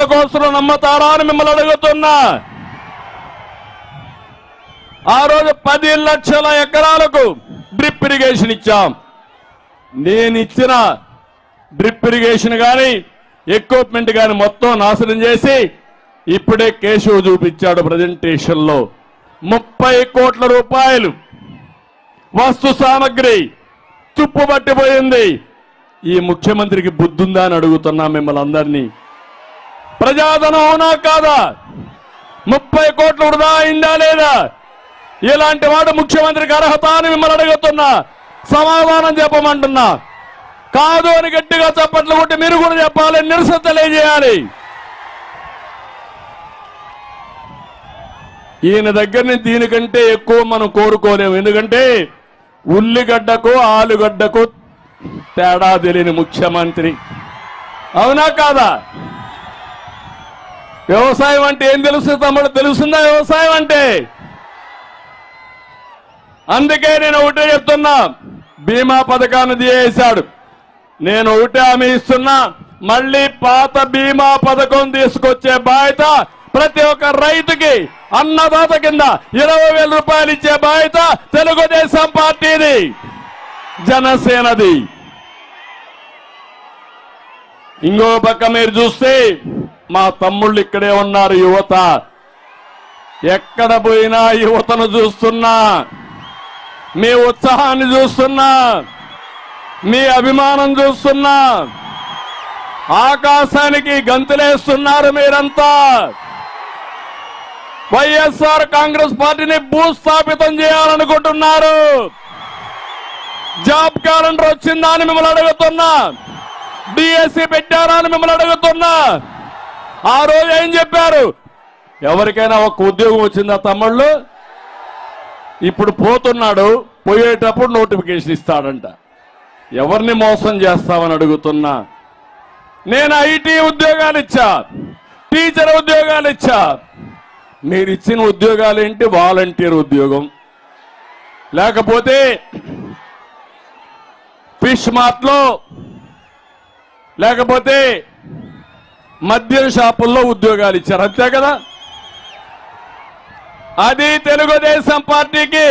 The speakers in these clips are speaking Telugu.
కోసం నమ్మతారా అని మిమ్మల్ని అడుగుతున్నా. ఆ రోజు 10 లక్షల ఎకరాలకు డ్రిప్ ఇరిగేషన్ ఇచ్చాం. నేను ఇచ్చిన డ్రిప్ ఇరిగేషన్ కానీ ఎక్విప్మెంట్ కానీ మొత్తం నాశనం చేసి ఇప్పుడే కేశవ్ చూపించాడు ప్రజెంటేషన్లో 30 కోట్ల రూపాయలు వస్తు సామగ్రి తుప్పుపట్టిపోయింది. ఈ ముఖ్యమంత్రికి బుద్ధుందా అని అడుగుతున్నా మిమ్మల్ని అందరినీ. ప్రజాధనం అవునా కాదా? 30 కోట్లు వృధా అయిందా లేదా? ఇలాంటి వాడు ముఖ్యమంత్రికి అర్హత అని మిమ్మల్ని అడుగుతున్నా. సమాధానం చెప్పమంటున్నా. కాదు అని గట్టిగా చప్పట్లు కొట్టి మీరు కూడా చెప్పాలి, నిరసన తెలియజేయాలి. ఈయన దగ్గర నుంచి దీనికంటే ఎక్కువ మనం కోరుకోలేము. ఎందుకంటే ఉల్లిగడ్డకు ఆలుగడ్డకు తేడా తెలియని ముఖ్యమంత్రి. అవునా కాదా? వ్యవసాయం అంటే ఏం తెలుస్తుంది తమ్ముడు? తెలుస్తుందా వ్యవసాయం అంటే? అందుకే నేను ఒకటే చెప్తున్నా, బీమా పథకాన్ని తీసేశాడు. నేను ఒకటే హామీ ఇస్తున్నా, మళ్ళీ పాత బీమా పథకం తీసుకొచ్చే బాధ్యత ప్రతి ఒక్క రైతుకి అన్నదాత కింద 20,000 రూపాయలు ఇచ్చే బాధ్యత తెలుగుదేశం పార్టీది, జనసేనది. ఇంకో పక్క మీరు చూస్తే మా తమ్ముళ్ళు ఇక్కడే ఉన్నారు. యువత ఎక్కడ పోయినా యువతను చూస్తున్నా, మీ ఉత్సాహాన్ని చూస్తున్నా, మీ అభిమానం చూస్తున్నా. ఆకాశానికి గంతులేస్తున్నారు మీరంతా. వైఎస్ఆర్ కాంగ్రెస్ పార్టీని భూస్థాపితం చేయాలనుకుంటున్నారు. జాబ్ క్యాలెండర్ వచ్చిందా అని మిమ్మల్ని అడుగుతున్నా. డిఎస్సి పెట్టారా అని మిమ్మల్ని అడుగుతున్నా. ఆ రోజు ఏం చెప్పారు? ఎవరికైనా ఒక ఉద్యోగం వచ్చిందా తమ్ముళ్ళు? ఇప్పుడు పోతున్నాడు, పోయేటప్పుడు నోటిఫికేషన్ ఇస్తాడంట. ఎవరిని మోసం చేస్తామని అడుగుతున్నా. నేను ఐటీ ఉద్యోగాలు ఇచ్చా, టీచర్ ఉద్యోగాలు ఇచ్చా. మీరు ఇచ్చిన ఉద్యోగాలు ఏంటి? వాలంటీర్ ఉద్యోగం, లేకపోతే ఫిష్ మార్ట్లో, లేకపోతే మద్యం షాపుల్లో ఉద్యోగాలు ఇచ్చారు. అంతే కదా? అది తెలుగుదేశం పార్టీకి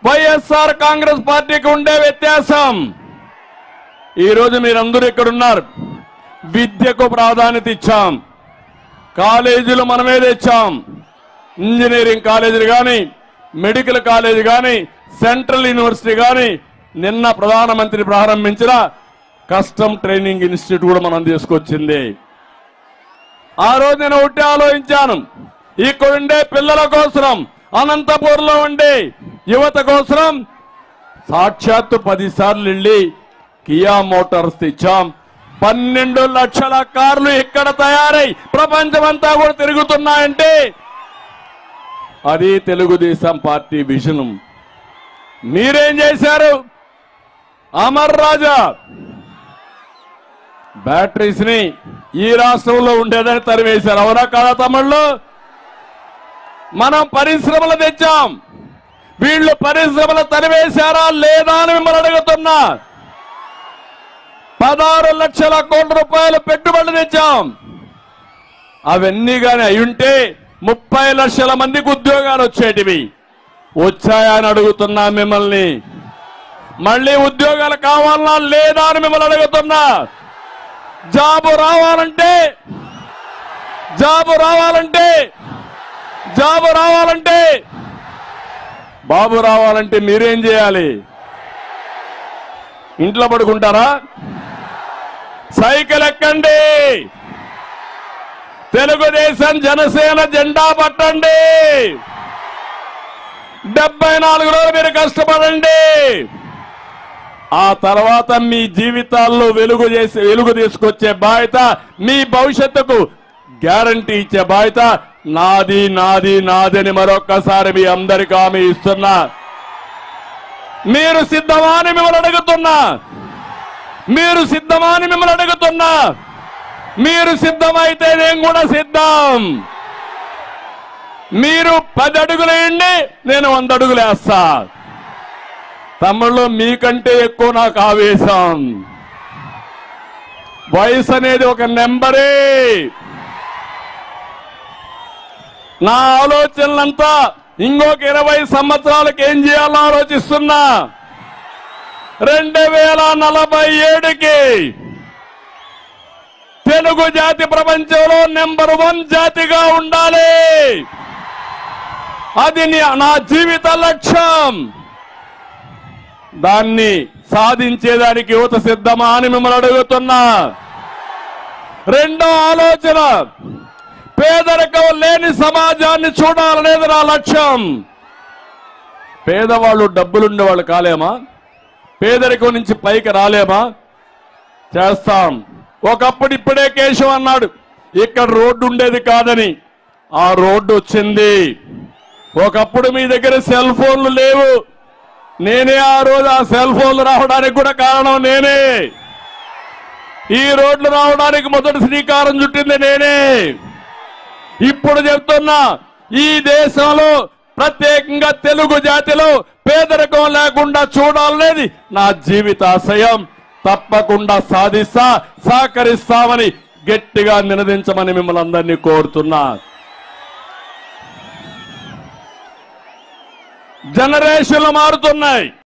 వైఎస్ఆర్ కాంగ్రెస్ పార్టీకి ఉండే వ్యత్యాసం. ఈరోజు మీరందరూ ఇక్కడ ఉన్నారు. విద్యకు ప్రాధాన్యత ఇచ్చాం. కాలేజీలు మనమే తెచ్చాం. ఇంజనీరింగ్ కాలేజీలు కానీ, మెడికల్ కాలేజీ కానీ, సెంట్రల్ యూనివర్సిటీ కానీ, నిన్న ప్రధానమంత్రి ప్రారంభించిన కస్టమ్ ట్రైనింగ్ ఇన్స్టిట్యూట్ కూడా మనం తీసుకొచ్చింది. ఆ రోజు నేను ఒకటి ఆలోచించాను, ఇక్కడుండే పిల్లల కోసం, అనంతపూర్లో ఉండే యువత కోసం సాక్షాత్తు 10 సార్లు వెళ్ళి కియా మోటార్స్ తెచ్చాం. 12 లక్షల కార్లు ఇక్కడ తయారై ప్రపంచమంతా కూడా తిరుగుతున్నాయంటే అది తెలుగుదేశం పార్టీ విజన్. మీరేం చేశారు? అమర్ రాజా బ్యాటరీస్ ని ఈ రాష్ట్రంలో ఉండేదని తరివేశారు. అవునా కాదా తమ్ముళ్ళు? మనం పరిశ్రమలు తెచ్చాం. వీళ్ళు పరిశ్రమలు తరివేశారా లేదా అని మిమ్మల్ని అడుగుతున్నా. 16 లక్షల కోట్ల రూపాయలు పెట్టుబడులు తెచ్చాం. అవన్నీ కానీ అయ్యుంటే 30 లక్షల మందికి ఉద్యోగాలు వచ్చేటివి. వచ్చాయా అని అడుగుతున్నా మిమ్మల్ని. మళ్ళీ ఉద్యోగాలు కావాలన్నా లేదా అని మిమ్మల్ని అడుగుతున్నా. జాబు రావాలంటే బాబు రావాలంటే మీరేం చేయాలి? ఇంట్లో పడుకుంటారా? సైకిల్ ఎక్కండి, తెలుగుదేశం జనసేన జెండా పట్టండి, 74 రోజులు మీరు కష్టపడండి. ఆ తర్వాత మీ జీవితాల్లో వెలుగు తీసుకొచ్చే బాధ్యత, మీ భవిష్యత్తుకు గ్యారంటీ ఇచ్చే బాధ్యత నాది నాది నాది అని మరొక్కసారి మీ అందరికీ హామీ ఇస్తున్నా. మీరు సిద్ధమా అని మిమ్మల్ని అడుగుతున్నా. మీరు సిద్ధమా అని మిమ్మల్ని అడుగుతున్నా. మీరు సిద్ధమైతే నేను కూడా సిద్ధం. మీరు 10 అడుగులు వేయండి, నేను 100 అడుగులు వేస్తా. తమ్ముళ్ళు మీకంటే ఎక్కువ నాకు ఆవేశం. వయసు అనేది ఒక నెంబరే. నా ఆలోచనలంతా ఇంకొక 20 సంవత్సరాలకు ఏం చేయాలో ఆలోచిస్తున్నా. 2047కి తెలుగు జాతి ప్రపంచంలో నెంబర్ 1 జాతిగా ఉండాలి. అది నా జీవిత లక్ష్యం. దాన్ని సాధించేదానికి యువత సిద్ధమా అని మిమ్మల్ని అడుగుతున్నా. రెండో ఆలోచన, పేదరికం లేని సమాజాన్ని చూడాలనేది నా లక్ష్యం. పేదవాళ్ళు డబ్బులుండే వాళ్ళు కాలేమా? పేదరికం నుంచి పైకి రాలేమా? చేస్తాం. ఒకప్పుడు ఇప్పుడే కేశవ్ అన్నాడు ఇక్కడ రోడ్డు ఉండేది కాదని. ఆ రోడ్డు వచ్చింది. ఒకప్పుడు మీ దగ్గర సెల్ ఫోన్లు లేవు. నేనే ఆ రోజు ఆ సెల్ ఫోన్లు రావడానికి కూడా కారణం నేనే. ఈ రోడ్లు రావడానికి మొదటి శ్రీకారం చుట్టింది నేనే. ఇప్పుడు చెప్తున్నా, ఈ దేశంలో ప్రత్యేకంగా తెలుగు జాతిలో పేదరికం లేకుండా చూడాలనేది నా జీవితాశయం. తప్పకుండా సాధిస్తా, సహకరిస్తామని గట్టిగా నినదించమని మిమ్మల్ని అందరినీ కోరుతున్నా. జనరేషన్లు మారుతున్నాయి.